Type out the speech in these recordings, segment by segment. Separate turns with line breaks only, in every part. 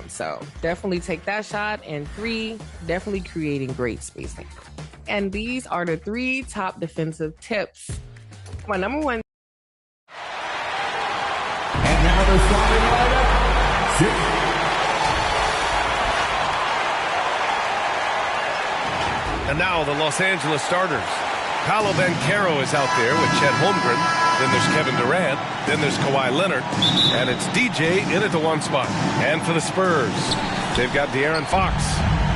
So definitely take that shot. And 3, definitely creating great spacing. And these are the 3 top defensive tips. My number 1.
And now the starting lineup. 6.
And now the Los Angeles starters. Paolo Banchero is out there with Chet Holmgren. Then there's Kevin Durant. Then there's Kawhi Leonard. And it's DJ in at the 1 spot. And for the Spurs, they've got De'Aaron Fox.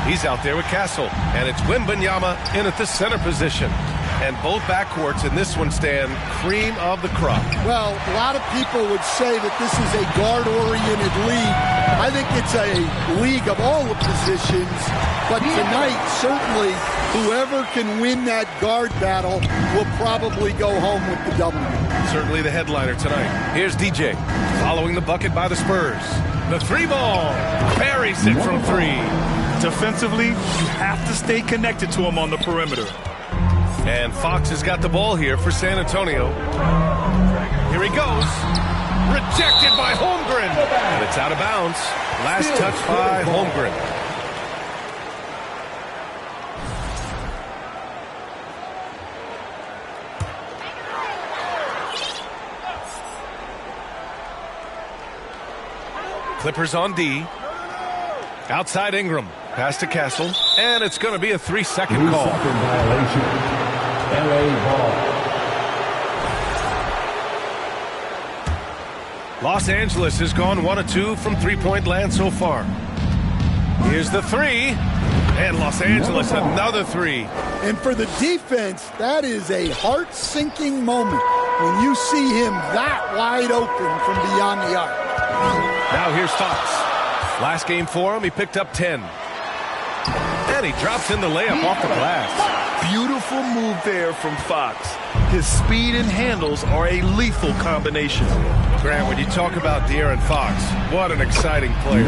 He's out there with Castle. And it's Wembanyama in at the center position. And both backcourts in this one stand cream of the crop.
Well, a lot of people would say that this is a guard-oriented league. I think it's a league of all the positions. But tonight, certainly, whoever can win that guard battle will probably go home with the W.
Certainly the headliner tonight. Here's DJ following the bucket by the Spurs. The 3 ball. Buries it from 3.
Defensively, you have to stay connected to him on the perimeter.
And Fox has got the ball here for San Antonio. Here he goes. Rejected by Holmgren. And it's out of bounds. Last touch by Holmgren. Clippers on D. Outside Ingram. Pass to Castle. And it's going to be a 3-second call.
3-second violation. LA ball.
Los Angeles has gone 1 of 2 from three-point land so far. Here's the 3. And Los Angeles another 3.
And for the defense, that is a heart-sinking moment when you see him that wide open from beyond the arc.
Now here's Fox. Last game for him, he picked up 10. And he drops in the layup off the glass.
Beautiful move there from Fox. His speed and handles are a lethal combination.
Grant, when you talk about De'Aaron Fox, what an exciting player.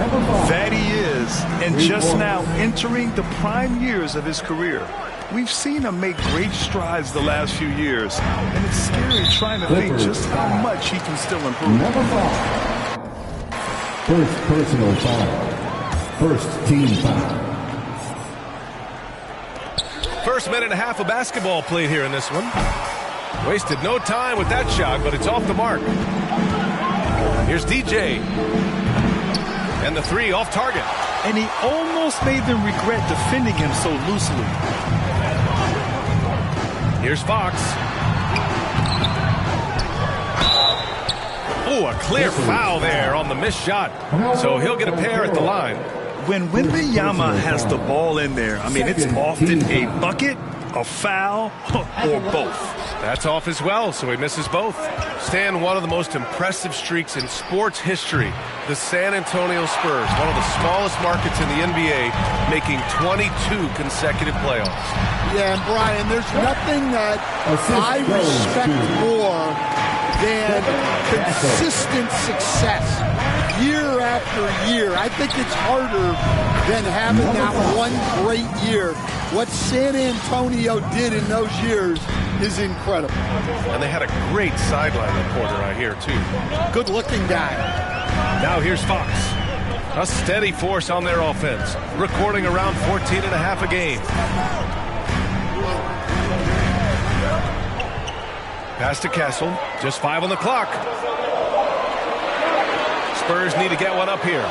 That he is, and just now entering the prime years of his career. We've seen him make great strides the last few years, and it's scary trying to think just how much he can still improve.
Number 5. First personal foul. First team foul.
First minute and a half of basketball played here in this one. Wasted no time with that shot, but it's off the mark. Here's DJ. And the 3 off target.
And he almost made them regret defending him so loosely.
Here's Fox. Oh, a clear foul there on the missed shot. So he'll get a pair at the line.
When Wembanyama has the ball in there, I mean, it's often a bucket, a foul, or both.
That's off as well, so he misses both. Stan, one of the most impressive streaks in sports history. The San Antonio Spurs, one of the smallest markets in the NBA, making 22 consecutive playoffs.
Yeah, and Brian, there's nothing that I respect more than consistent success year after year. I think it's harder than having that one great year. What San Antonio did in those years is incredible.
And they had a great sideline reporter out here, too.
Good-looking guy.
Now here's Fox. A steady force on their offense, recording around 14 and a half a game. Pass to Castle. Just 5 on the clock. Spurs need to get one up here.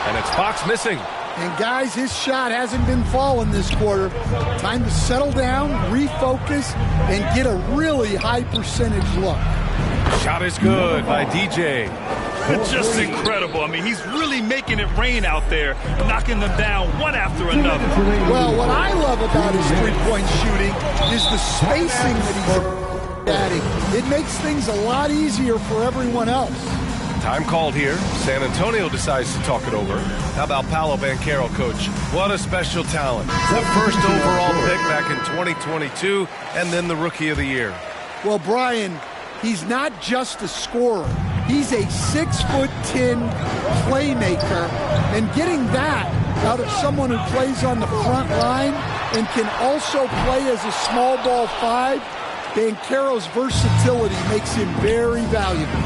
And it's Fox missing.
And guys, his shot hasn't been falling this quarter. Time to settle down, refocus, and get a really high percentage look.
Shot is good by DJ.
Just incredible. I mean, he's really making it rain out there, knocking them down one after another.
Well, what I love about his three-point shooting is the spacing that he's adding. It makes things a lot easier for everyone else.
Time called here. San Antonio decides to talk it over. How about Paolo Banchero, coach? What a special talent. The first overall pick back in 2022, and then the Rookie of the Year.
Well, Brian, he's not just a scorer. He's a 6'10" playmaker, and getting that out of someone who plays on the front line and can also play as a small ball 5, Banchero's versatility makes him very valuable.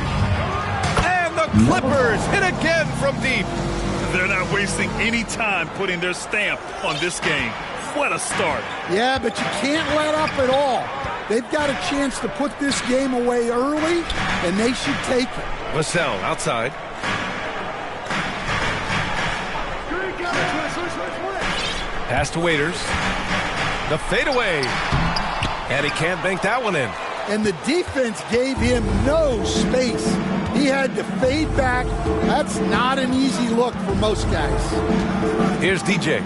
And the Clippers hit again from deep.
They're not wasting any time putting their stamp on this game. What a start.
Yeah, but you can't let up at all. They've got a chance to put this game away early, and they should take it.
Vassell outside. Pass to Waiters. The fadeaway. And he can't bank that one in.
And the defense gave him no space. He had to fade back. That's not an easy look for most guys.
Here's DJ.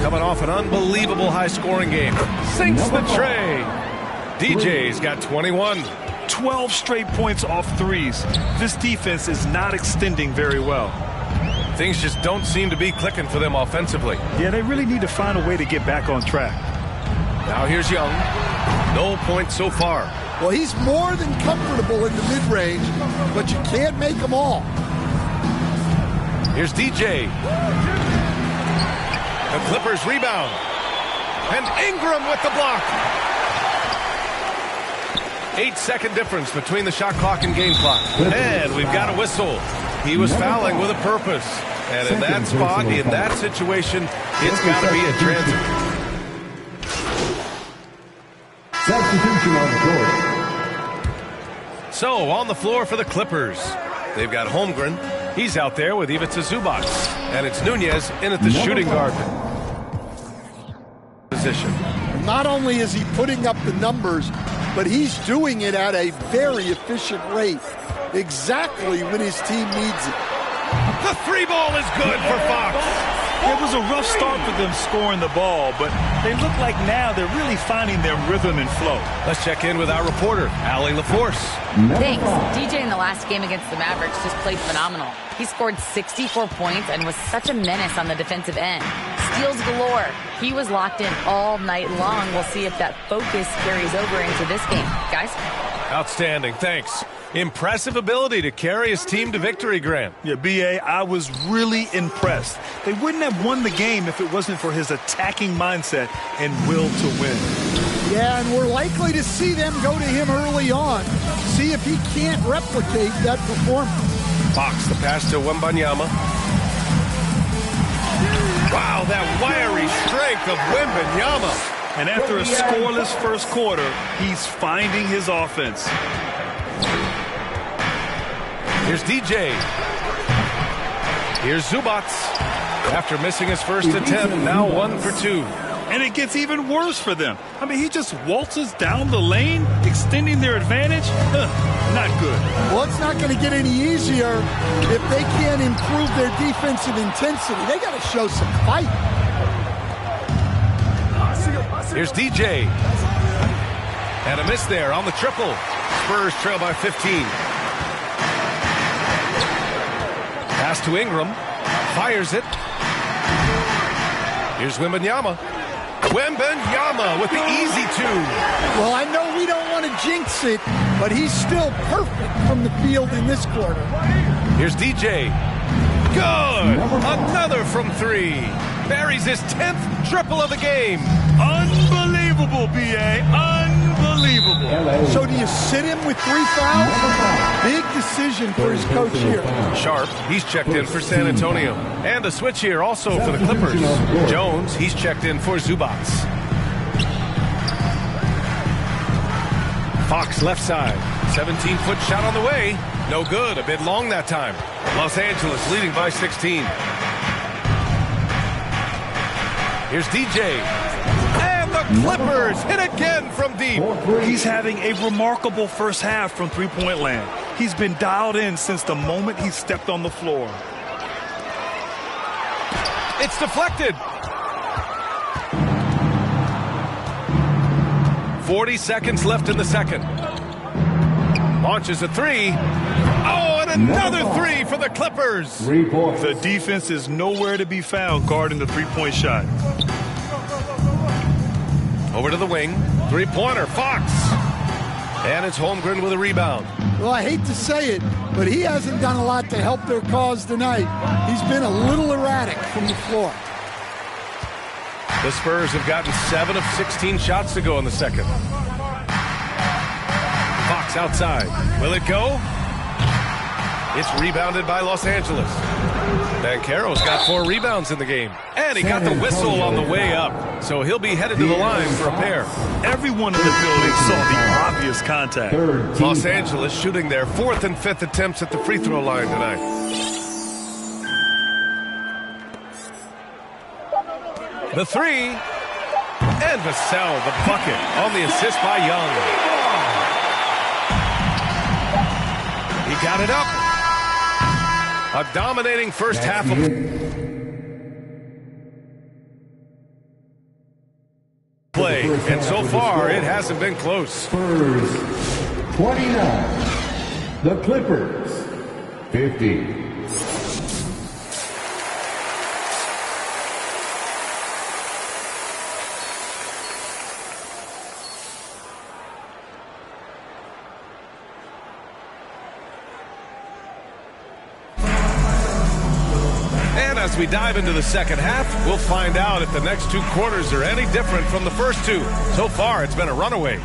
Coming off an unbelievable high-scoring game. Sinks the tray. DJ's got 21.
12 straight points off threes. This defense is not extending very well.
Things just don't seem to be clicking for them offensively.
Yeah, they really need to find a way to get back on track.
Now here's Young. No points so far.
Well, he's more than comfortable in the mid-range, but you can't make them all.
Here's DJ. The Clippers rebound. And Ingram with the block. 8-second difference between the shot clock and game clock. And we've got a whistle. He was fouling with a purpose. And in that spot, in that situation, it's got to be a transit.
Substitution on the court.
So, on the floor for the Clippers. They've got Holmgren. He's out there with Ivica Zubac. And it's Nunez in at the shooting guard position.
Not only is he putting up the numbers, but he's doing it at a very efficient rate. Exactly when his team needs it.
The three ball is good for Fox.
It was a rough start for them scoring the ball, but they look like now they're really finding their rhythm and flow.
Let's check in with our reporter, Allie LaForce.
Thanks. DJ in the last game against the Mavericks just played phenomenal. He scored 64 points and was such a menace on the defensive end. Steals galore. He was locked in all night long. We'll see if that focus carries over into this game. Guys?
Outstanding. Thanks. Impressive ability to carry his team to victory, Grant.
Yeah, B.A., I was really impressed. They wouldn't have won the game if it wasn't for his attacking mindset and will to win.
Yeah, and we're likely to see them go to him early on. See if he can't replicate that performance.
Fox, the pass to Wembanyama. Wow, that wiry strength of Wembanyama.
And after a scoreless first quarter, he's finding his offense.
Here's DJ. Here's Zubac. After missing his first attempt, now 1 for 2.
And it gets even worse for them. I mean, he just waltzes down the lane, extending their advantage. Not good.
Well, it's not going to get any easier if they can't improve their defensive intensity. They got to show some fight.
Here's DJ. And a miss there on the triple. Spurs trail by 15. Pass to Ingram. Fires it. Here's Wembanyama. Wembanyama with the easy two.
Well, I know we don't want to jinx it, but he's still perfect from the field in this quarter.
Here's DJ. Good. Another from 3. Buries his 10th triple of the game.
Unbelievable, B.A. Unbelievable.
So do you sit him with 3 fouls? Big decision for his coach here.
Sharp, he's checked in for San Antonio. And a switch here also for the Clippers. Jones, he's checked in for Zubac. Fox left side. 17-foot shot on the way. No good. A bit long that time. Los Angeles leading by 16. Here's DJ. And the Clippers hit again from deep.
He's having a remarkable first half from three-point land. He's been dialed in since the moment he stepped on the floor.
It's deflected. 40 seconds left in the second. Launches a 3. Oh, and another 3 for the Clippers.
The defense is nowhere to be found guarding the three-point shot.
Over to the wing. Three-pointer, Fox. And it's Holmgren with a rebound.
Well, I hate to say it, but he hasn't done a lot to help their cause tonight. He's been a little erratic from the floor.
The Spurs have gotten 7 of 16 shots to go in the second. Fox outside. Will it go? It's rebounded by Los Angeles. Banchero's got 4 rebounds in the game. And he got the whistle on the way up. So he'll be headed to the line for a pair.
Everyone in the building saw the obvious contact.
Los Angeles shooting their 4th and 5th attempts at the free throw line tonight. The 3. And Vassell, the bucket, on the assist by Young. He got it up. A dominating first half of play. And so far, it hasn't been close.
Spurs 29. The Clippers 50.
As we dive into the second half, we'll find out if the next 2 quarters are any different from the first 2. So far, it's been a runaway.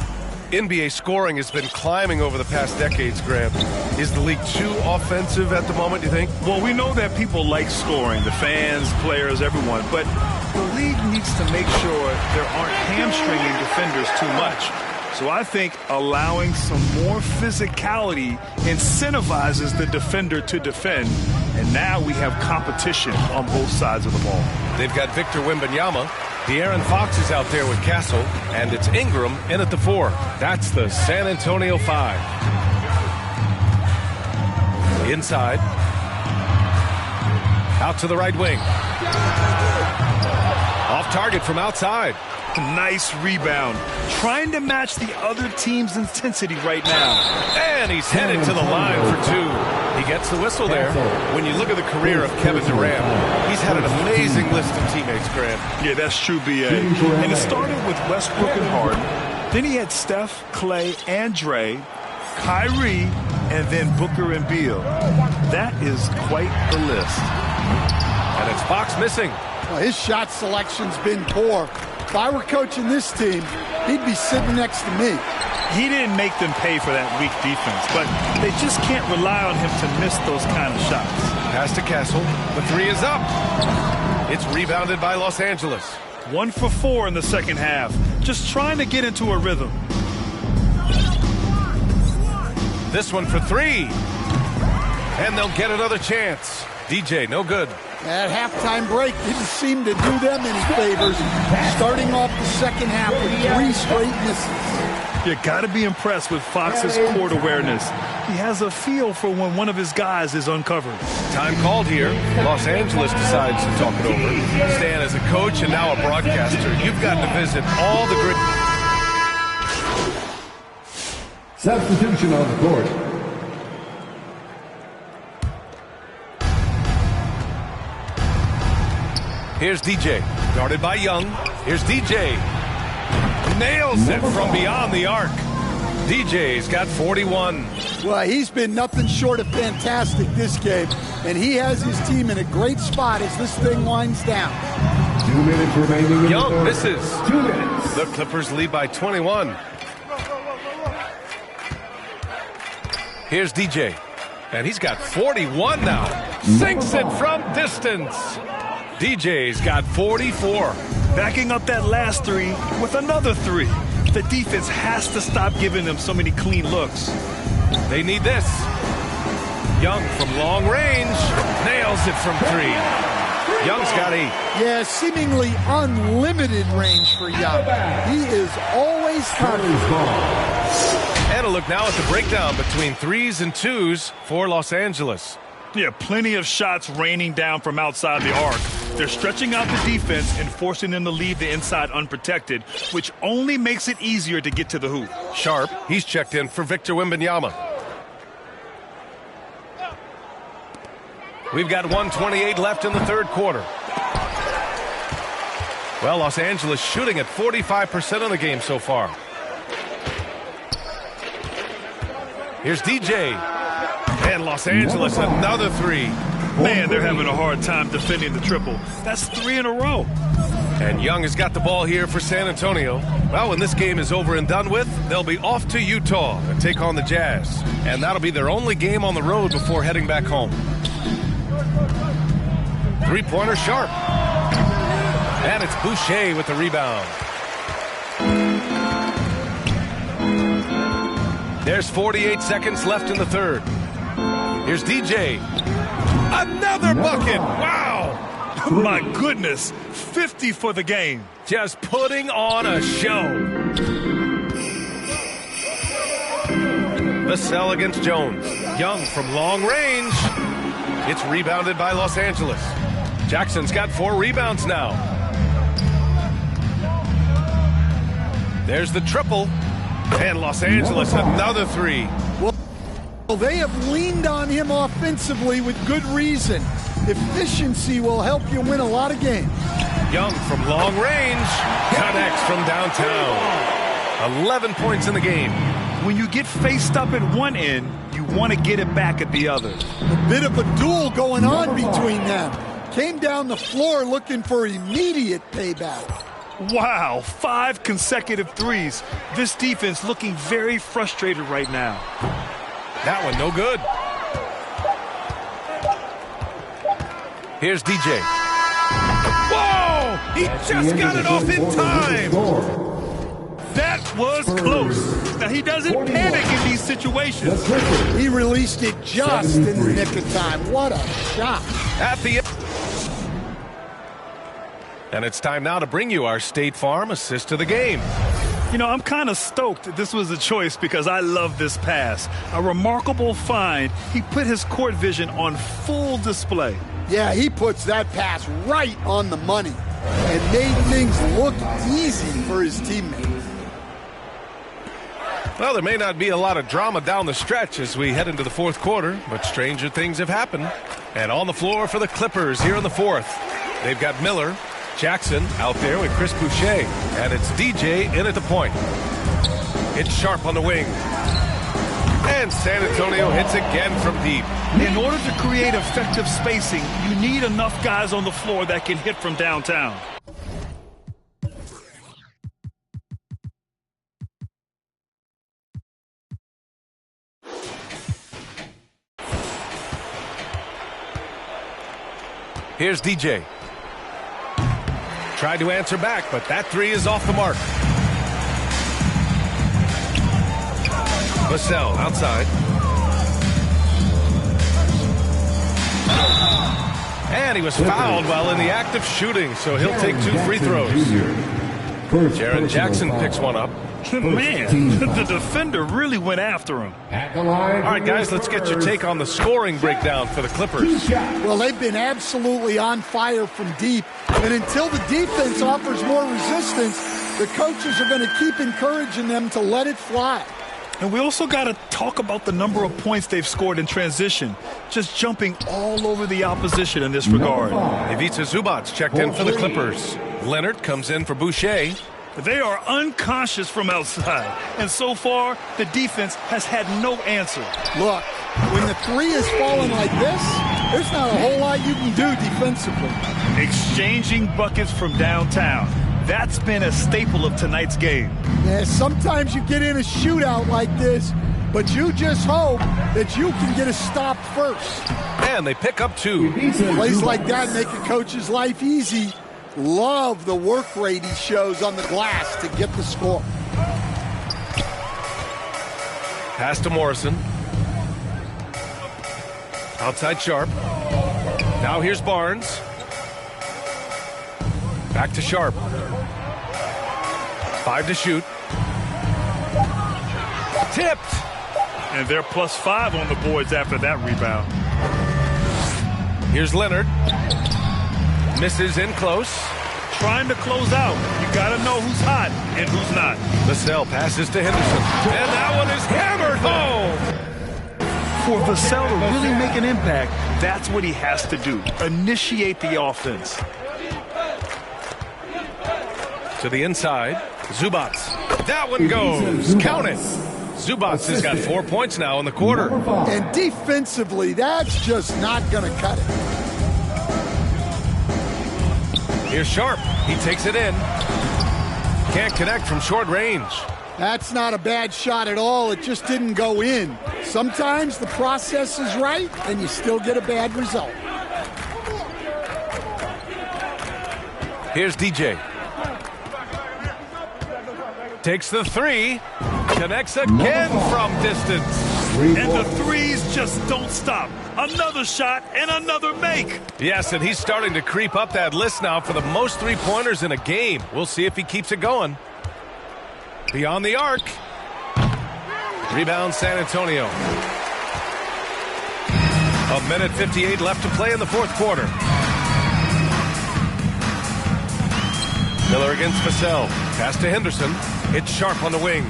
NBA scoring has been climbing over the past decades, Grant. Is the league too offensive at the moment, do you think?
Well, we know that people like scoring, the fans, players, everyone, but the league needs to make sure there aren't hamstringing defenders too much. So I think allowing some more physicality incentivizes the defender to defend. And now we have competition on both sides of the ball.
They've got Victor Wembanyama. De'Aaron Fox is out there with Castle. And it's Ingram in at the 4. That's the San Antonio 5. Inside. Out to the right wing. Off target from outside.
Nice rebound. Trying to match the other team's intensity right now.
And he's headed to the line for 2. He gets the whistle there. When you look at the career of Kevin Durant, he's had an amazing list of teammates, Grant.
Yeah, that's true, B.A. And it started with Westbrook and Harden. Then he had Steph, Clay, and Dre, Kyrie, and then Booker and Beal. That is quite the list.
And it's Fox missing.
Well, his shot selection's been poor. If I were coaching this team, he'd be sitting next to me.
He didn't make them pay for that weak defense, but they just can't rely on him to miss those kind of shots.
Pass to Castle. The 3 is up. It's rebounded by Los Angeles.
1 for 4 in the second half. Just trying to get into a rhythm.
This one for 3. And they'll get another chance. DJ, no good.
That halftime break didn't seem to do them any favors. Starting off the second half with 3 straight misses.
You got to be impressed with Fox's court awareness. He has a feel for when one of his guys is uncovered.
Time called here. Los Angeles decides to talk it over. Stan, as a coach and now a broadcaster, you've got to visit all the great...
Substitution on the court.
Here's DJ, guarded by Young. Here's DJ. Nails it from beyond the arc. DJ's got 41.
Well, he's been nothing short of fantastic this game, and he has his team in a great spot as this thing winds down.
2 minutes remaining.
Young misses.
2 minutes.
The Clippers lead by 21. Here's DJ, and he's got 41 now. Sinks it from distance. DJ's got 44.
Backing up that last 3 with another 3. The defense has to stop giving them so many clean looks.
They need this. Young from long range. Nails it from 3. Young's got 8.
Yeah, seemingly unlimited range for Young. He is always confident.
And a look now at the breakdown between 3s and 2s for Los Angeles.
Yeah, plenty of shots raining down from outside the arc. They're stretching out the defense and forcing them to leave the inside unprotected, which only makes it easier to get to the hoop.
Sharp, he's checked in for Victor Wembanyama. We've got 1:28 left in the third quarter. Well, Los Angeles shooting at 45% of the game so far. Here's DJ. And Los Angeles, another 3.
Man, they're having a hard time defending the triple. That's 3 in a row.
And Young has got the ball here for San Antonio. Well, when this game is over and done with, they'll be off to Utah and take on the Jazz. And that'll be their only game on the road before heading back home. Three-pointer Sharp. And it's Boucher with the rebound. There's 48 seconds left in the third. Here's DJ. Another bucket. Wow.
My goodness. 50 for the game.
Just putting on a show. Vassell against Jones. Young from long range. It's rebounded by Los Angeles. Jackson's got 4 rebounds now. There's the triple. And Los Angeles, another 3.
Well, they have leaned on him offensively with good reason. Efficiency will help you win a lot of games.
Young from long range. Connects from downtown. 11 points in the game.
When you get faced up at one end, you want to get it back at the other.
A bit of a duel going on between them. Came down the floor looking for immediate payback.
Wow, 5 consecutive threes. This defense looking very frustrated right now.
That one no good. Here's DJ. Whoa! He just got it off in time.
That was close. Now, he doesn't panic in these situations.
He released it just in the nick of time. What a shot.
At the end. And it's time now to bring you our State Farm assist of the game.
You know, I'm kind of stoked this was a choice because I love this pass. A remarkable find. He put his court vision on full display.
Yeah, he puts that pass right on the money and made things look easy for his teammates.
Well, there may not be a lot of drama down the stretch as we head into the fourth quarter, but stranger things have happened. And on the floor for the Clippers here in the fourth, they've got Miller, Jackson out there with Chris Boucher, and it's DJ in at the point. It's Sharp on the wing. And San Antonio hits again from deep.
In order to create effective spacing, you need enough guys on the floor that can hit from downtown.
Here's DJ. Tried to answer back, but that 3 is off the mark. Vassell outside. And he was fouled while in the act of shooting, so he'll take 2 free throws. Jaren Jackson picks one up.
Man, the defender really went after him.
All right, guys, let's get your take on the scoring breakdown for the Clippers.
Well, they've been absolutely on fire from deep, and until the defense offers more resistance, the coaches are going to keep encouraging them to let it fly.
And we also got to talk about the number of points they've scored in transition, just jumping all over the opposition in this regard.
Ivica Zubac checked in for the Clippers. Leonard comes in for Boucher.
They are unconscious from outside, and so far, the defense has had no answer.
Look, when the 3 is falling like this, there's not a whole lot you can do defensively.
Exchanging buckets from downtown. That's been a staple of tonight's game.
Yeah, sometimes you get in a shootout like this, but you just hope that you can get a stop first.
And they pick up 2.
Plays like that make a coach's life easy. Love the work rate he shows on the glass to get the score.
Pass to Morrison. Outside Sharp. Now here's Barnes. Back to Sharp. 5 to shoot. Tipped.
And they're +5 on the boards after that rebound.
Here's Leonard. Misses in close.
Trying to close out. You got to know who's hot and who's not.
Vassell passes to Henderson. And that one is hammered home.
For Vassell to really make an impact, that's what he has to do. Initiate the offense.
To the inside. Zubac. That one goes. Count it. Zubac has got 4 points now in the quarter.
And defensively, that's just not going to cut it.
Here's Sharp. He takes it in. Can't connect from short range.
That's not a bad shot at all. It just didn't go in. Sometimes the process is right, and you still get a bad result.
Here's DJ. Takes the three. Connects again from distance.
And the threes just don't stop. Another shot and another make.
Yes, and he's starting to creep up that list now for the most three-pointers in a game. We'll see if he keeps it going. Beyond the arc. Rebound San Antonio. 1:58 left to play in the fourth quarter. Miller against Vassell. Pass to Henderson. It's Sharp on the wing.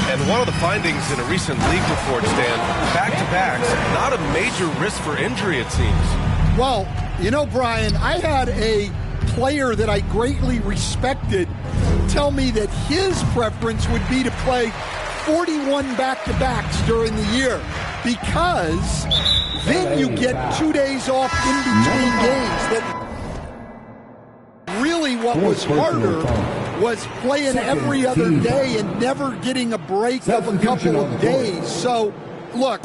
And one of the findings in a recent league report, Stan, back-to-backs, not a major risk for injury, it seems.
Well, you know, Brian, I had a player that I greatly respected tell me that his preference would be to play 41 back-to-backs during the year because then you get 2 days off in between games. That really what was harder was playing every other day and never getting a break of a couple of days. So, look,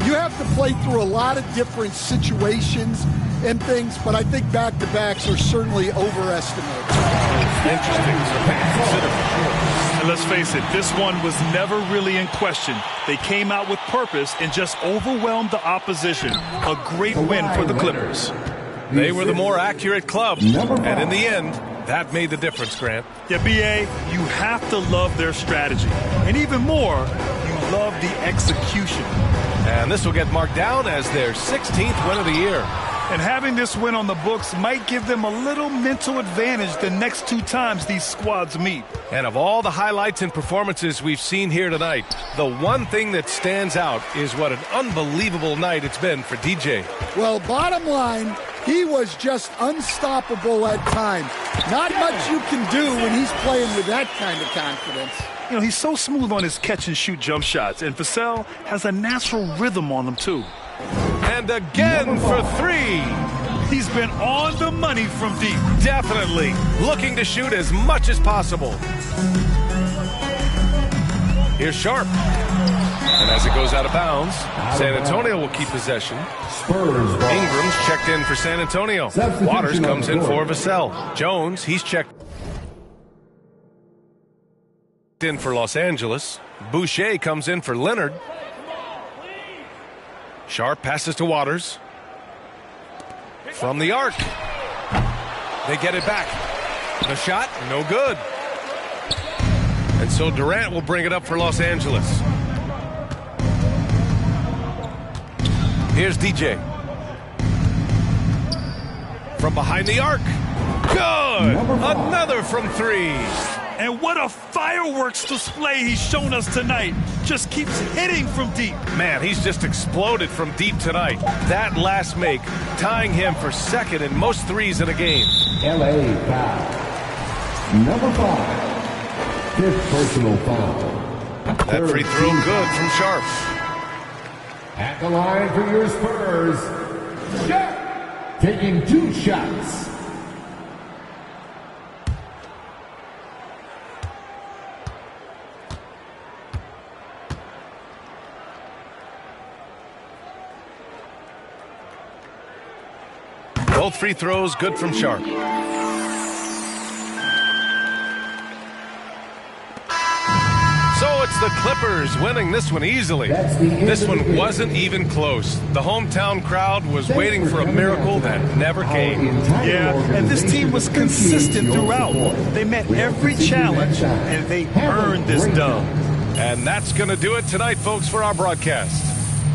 you have to play through a lot of different situations and things, but I think back-to-backs are certainly overestimated.
Interesting.
And let's face it, this one was never really in question. They came out with purpose and just overwhelmed the opposition. A great win for the Clippers.
They were the more accurate club, and in the end, that made the difference, Grant.
Yeah, B.A., you have to love their strategy. And even more, you love the execution.
And this will get marked down as their 16th win of the year.
And having this win on the books might give them a little mental advantage the next 2 times these squads meet.
And of all the highlights and performances we've seen here tonight, the one thing that stands out is what an unbelievable night it's been for DJ.
Well, bottom line, he was just unstoppable at times. Not much you can do when he's playing with that kind of confidence.
You know, he's so smooth on his catch-and-shoot jump shots, and Vassell has a natural rhythm on them, too.
And again for 3.
He's been on the money from deep.
Definitely looking to shoot as much as possible. Here's Sharp. And as it goes out of bounds, San Antonio will keep possession. Ingram's checked in for San Antonio. Waters comes in for Vassell. Jones, he's checked in for Los Angeles. Boucher comes in for Leonard. Sharp passes to Waters. From the arc. They get it back. The shot, no good. And so Durant will bring it up for Los Angeles. Here's DJ. From behind the arc. Good! Another from 3.
And what a fireworks display he's shown us tonight. Just keeps hitting from deep.
Man, he's just exploded from deep tonight. That last make, tying him for second in most threes in a game.
LA foul. Number 5. 5th personal foul.
That free throw good from Sharp.
At the line for your Spurs, Sharp, taking 2 shots.
Both free throws good from Sharp. So it's the Clippers winning this one easily. This one wasn't even close. The hometown crowd was waiting for a miracle that never came.
Yeah, and this team was consistent throughout. They met every challenge, and they earned this dub.
And that's going to do it tonight, folks, for our broadcast.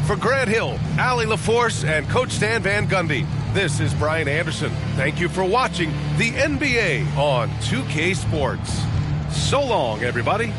For Grant Hill, Allie LaForce, and Coach Stan Van Gundy, this is Brian Anderson. Thank you for watching the NBA on 2K Sports. So long, everybody.